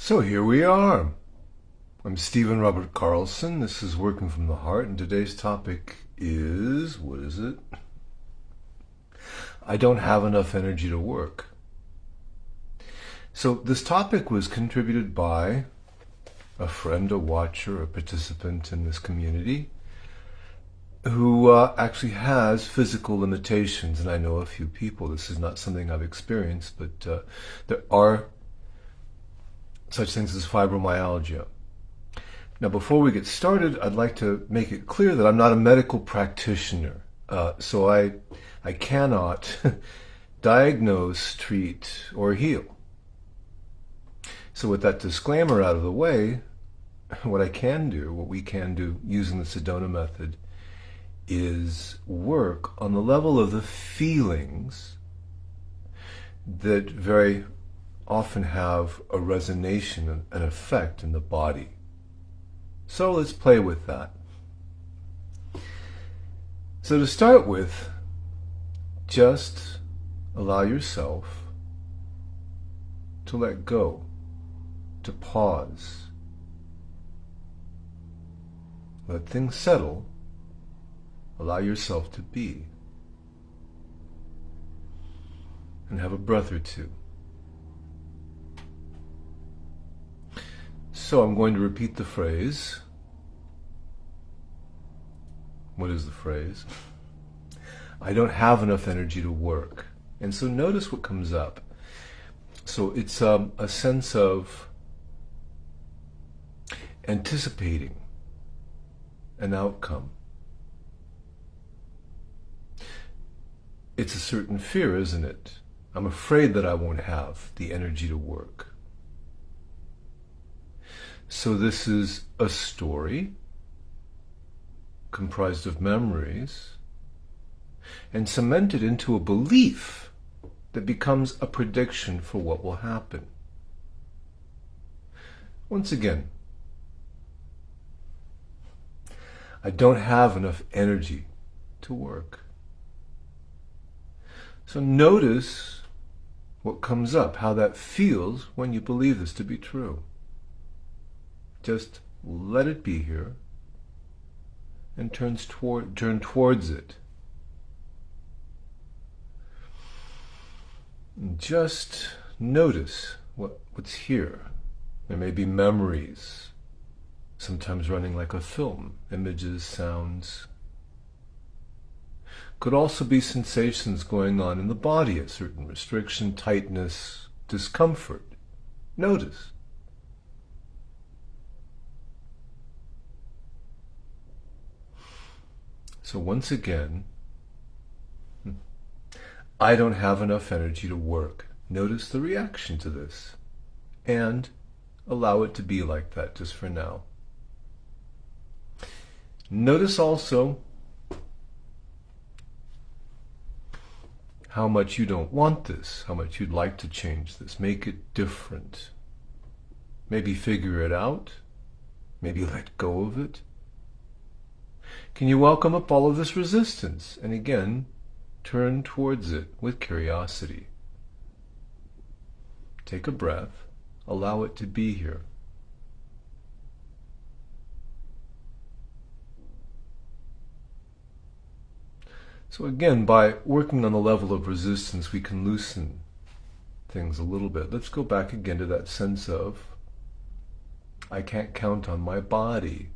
So here we are. I'm Stephen Robert Carlson. This is Working from the Heart, and today's topic is, what is it? I don't have enough energy to work. So this topic was contributed by a friend, a watcher, a participant in this community who actually has physical limitations, and I know a few people. This is not something I've experienced, but there are such things as fibromyalgia. Now, before we get started, I'd like to make it clear that I'm not a medical practitioner, so I cannot diagnose, treat, or heal. So with that disclaimer out of the way, what we can do using the Sedona method is work on the level of the feelings that very often have a resonance, an effect in the body. So let's play with that. So to start with, just allow yourself to let go, to pause. Let things settle. Allow yourself to be. And have a breath or two. So I'm going to repeat the phrase. What is the phrase? I don't have enough energy to work. And so notice what comes up. So it's a sense of anticipating an outcome. It's a certain fear, isn't it? I'm afraid that I won't have the energy to work. So this is a story comprised of memories and cemented into a belief that becomes a prediction for what will happen. Once again, I don't have enough energy to work. So notice what comes up, how that feels when you believe this to be true. Just let it be here and turn towards it. And just notice what's here. There may be memories, sometimes running like a film, images, sounds. Could also be sensations going on in the body, a certain restriction, tightness, discomfort. Notice. So once again, I don't have enough energy to work. Notice the reaction to this and allow it to be like that just for now. Notice also how much you don't want this, how much you'd like to change this, make it different. Maybe figure it out, maybe let go of it. Can you welcome up all of this resistance? And again, turn towards it with curiosity. Take a breath. Allow it to be here. So again, by working on the level of resistance, we can loosen things a little bit. Let's go back again to that sense of, I can't count on my body.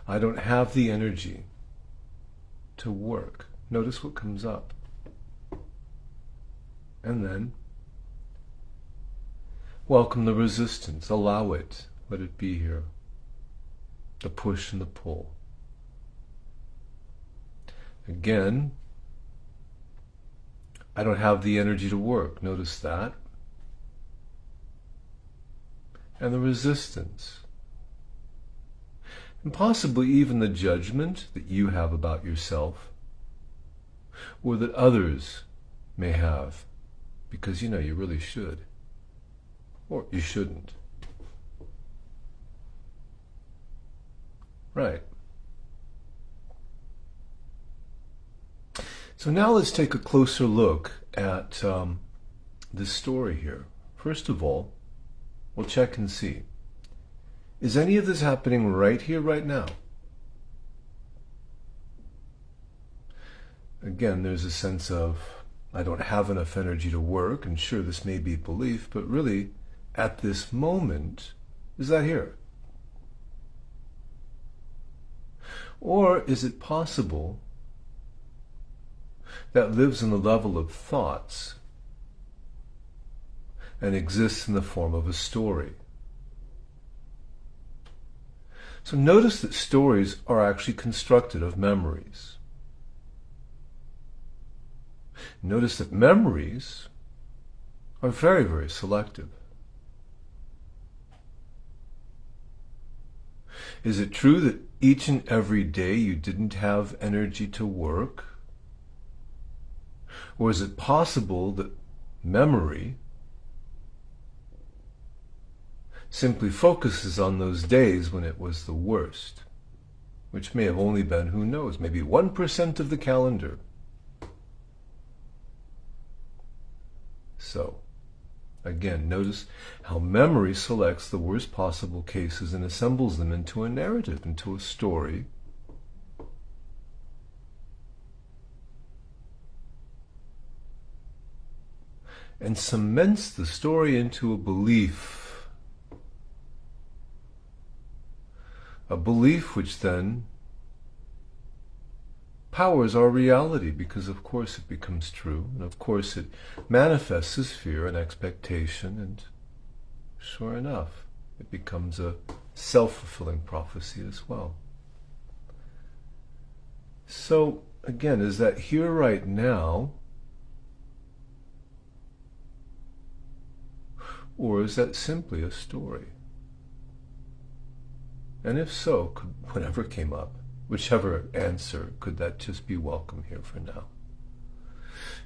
I don't have the energy to work. Notice what comes up. And then welcome the resistance. Allow it. Let it be here. The push and the pull. Again, I don't have the energy to work. Notice that. And the resistance. And possibly even the judgment that you have about yourself, or that others may have, because you know you really should, or you shouldn't. Right. So now let's take a closer look at this story here. First of all, Well, check and see. Is any of this happening right here, right now? Again, there's a sense of, I don't have enough energy to work, and sure, this may be belief, but really, at this moment, is that here? Or is it possible that lives in the level of thoughts and exists in the form of a story? So notice that stories are actually constructed of memories. Notice that memories are very, very selective. Is it true that each and every day you didn't have energy to work? Or is it possible that memory simply focuses on those days when it was the worst, which may have only been, who knows, maybe 1% of the calendar? So, again, notice how memory selects the worst possible cases and assembles them into a narrative, into a story. And cements the story into a belief. A belief which then powers our reality, because of course it becomes true, and of course it manifests as fear and expectation, and sure enough, it becomes a self-fulfilling prophecy as well. So, again, is that here right now, or is that simply a story? And if so, could whatever came up, whichever answer, could that just be welcome here for now?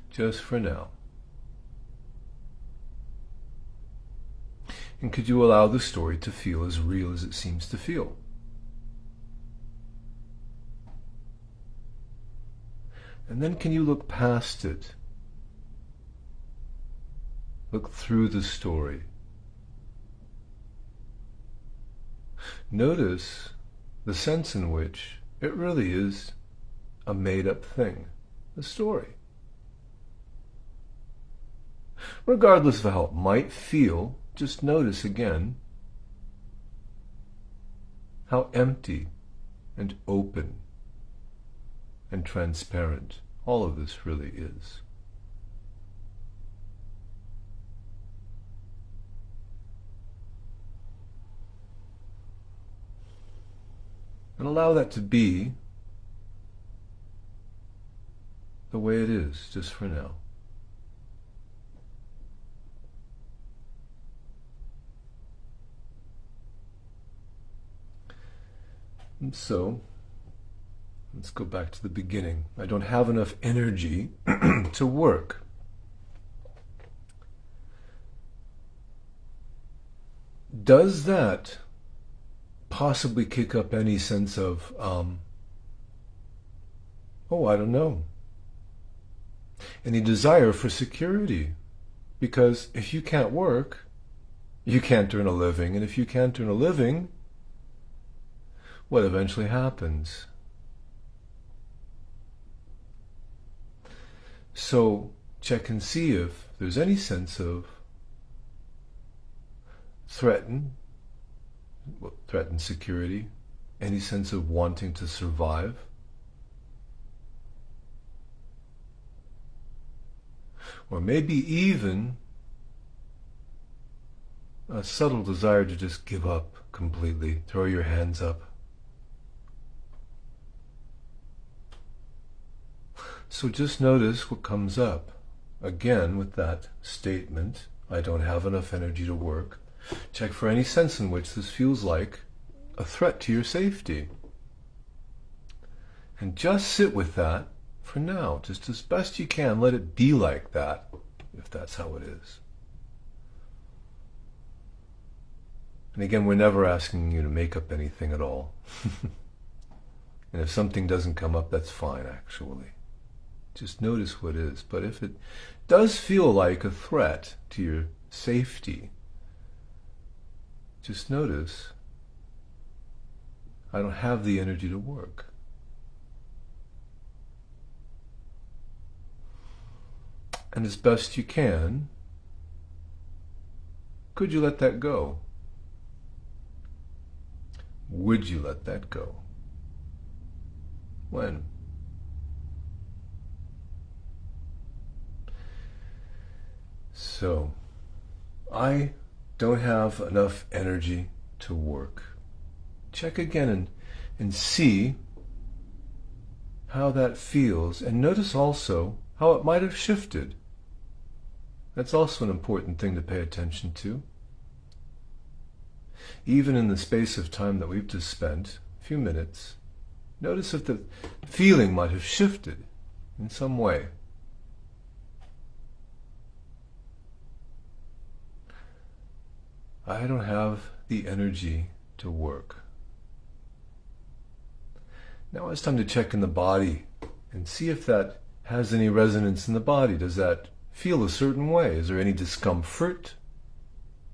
Just for now. And could you allow the story to feel as real as it seems to feel? And then can you look past it? Look through the story. Notice the sense in which it really is a made-up thing, a story. Regardless of how it might feel, just notice again how empty and open and transparent all of this really is. And allow that to be the way it is, just for now. And so, let's go back to the beginning. I don't have enough energy to work. Does that possibly kick up any sense of, I don't know, any desire for security? Because if you can't work, you can't earn a living. And if you can't earn a living, what eventually happens? So check and see if there's any sense of threatened security, any sense of wanting to survive. Or maybe even a subtle desire to just give up completely, throw your hands up. So just notice what comes up. Again, with that statement, I don't have enough energy to work. Check for any sense in which this feels like a threat to your safety. And just sit with that for now, just as best you can. Let it be like that, if that's how it is. And again, we're never asking you to make up anything at all. And if something doesn't come up, that's fine, actually. Just notice what is. But if it does feel like a threat to your safety, just notice, I don't have the energy to work. And as best you can, could you let that go? Would you let that go? When? So, I don't have enough energy to work. Check again and see how that feels, and notice also how it might have shifted. That's also an important thing to pay attention to. Even in the space of time that we've just spent, a few minutes, notice if the feeling might have shifted in some way. I don't have the energy to work. Now it's time to check in the body and see if that has any resonance in the body. Does that feel a certain way? Is there any discomfort,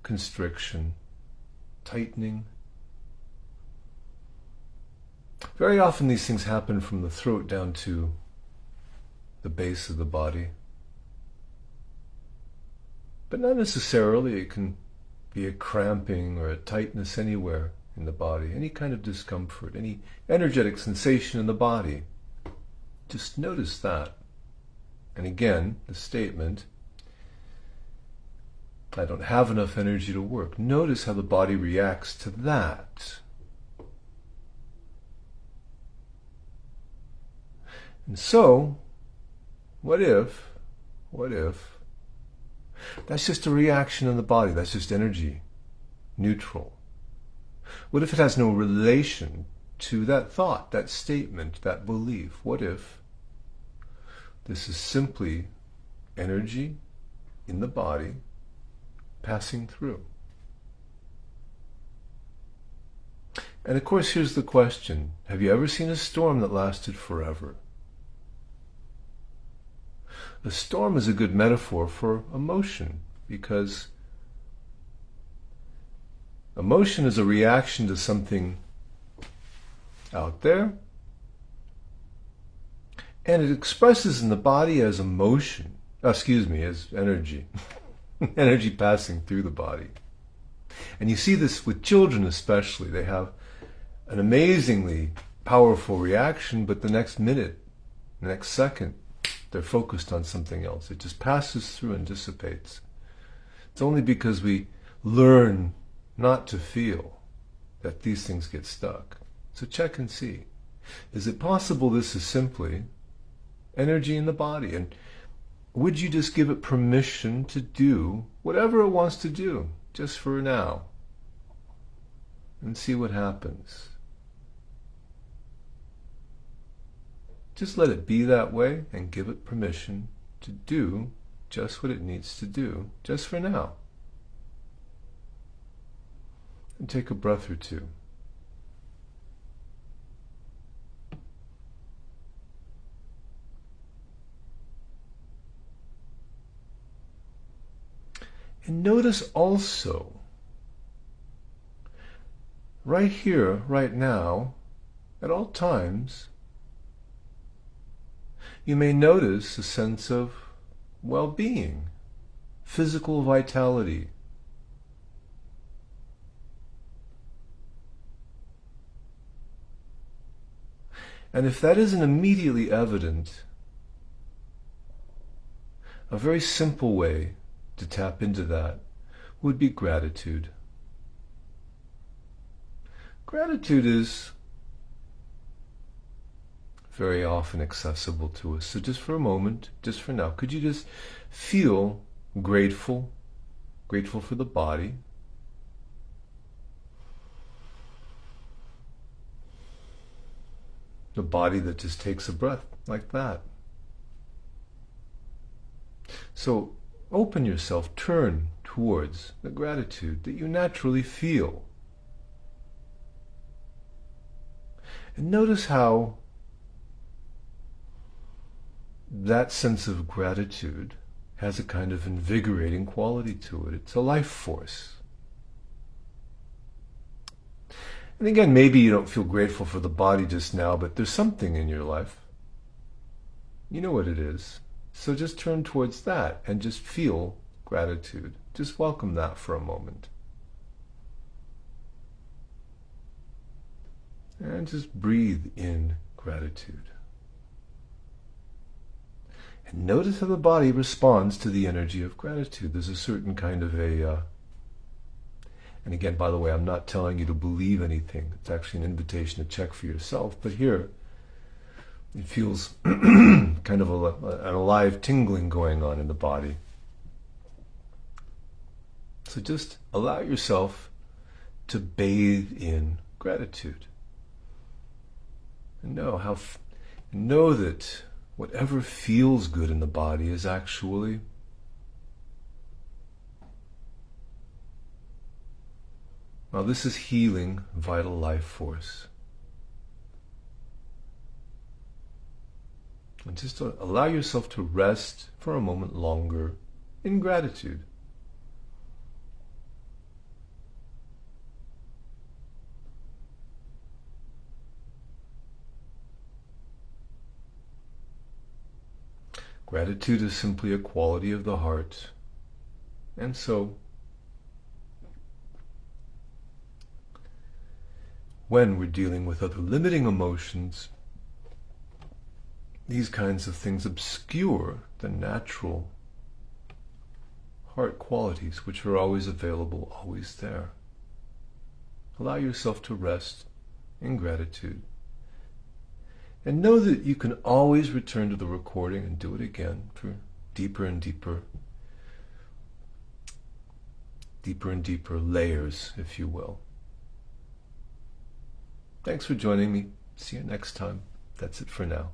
constriction, tightening? Very often these things happen from the throat down to the base of the body. But not necessarily. It can be a cramping or a tightness anywhere in the body, any kind of discomfort, any energetic sensation in the body. Just notice that. And again, the statement, I don't have enough energy to work. Notice how the body reacts to that. And so, what if that's just a reaction in the body, that's just energy, neutral? What if it has no relation to that thought, that statement, that belief? What if this is simply energy in the body passing through? And of course, here's the question. Have you ever seen a storm that lasted forever? A storm is a good metaphor for emotion, because emotion is a reaction to something out there, and it expresses in the body as emotion, as energy, energy passing through the body. And you see this with children especially. They have an amazingly powerful reaction, but the next minute, the next second, they're focused on something else. It just passes through and dissipates. It's only because we learn not to feel that these things get stuck. So check and see. Is it possible this is simply energy in the body? And would you just give it permission to do whatever it wants to do, just for now? And see what happens. Just let it be that way and give it permission to do just what it needs to do, just for now. And take a breath or two. And notice also, right here, right now, at all times, you may notice a sense of well-being, physical vitality. And if that isn't immediately evident, a very simple way to tap into that would be gratitude. Gratitude is very often accessible to us. So just for a moment, just for now, could you just feel grateful? Grateful for the body. The body that just takes a breath like that. So open yourself, turn towards the gratitude that you naturally feel. And notice how that sense of gratitude has a kind of invigorating quality to it. It's a life force. And again, maybe you don't feel grateful for the body just now, but there's something in your life. You know what it is. So just turn towards that and just feel gratitude. Just welcome that for a moment. And just breathe in gratitude. And notice how the body responds to the energy of gratitude. There's a certain kind of and again, by the way, I'm not telling you to believe anything. It's actually an invitation to check for yourself. But here, it feels kind of an alive tingling going on in the body. So just allow yourself to bathe in gratitude. And know that whatever feels good in the body is actually this is healing vital life force. And just allow yourself to rest for a moment longer in gratitude. Gratitude is simply a quality of the heart. And so, when we're dealing with other limiting emotions, these kinds of things obscure the natural heart qualities which are always available, always there. Allow yourself to rest in gratitude. And know that you can always return to the recording and do it again for deeper and deeper layers, if you will. Thanks for joining me. See you next time. That's it for now.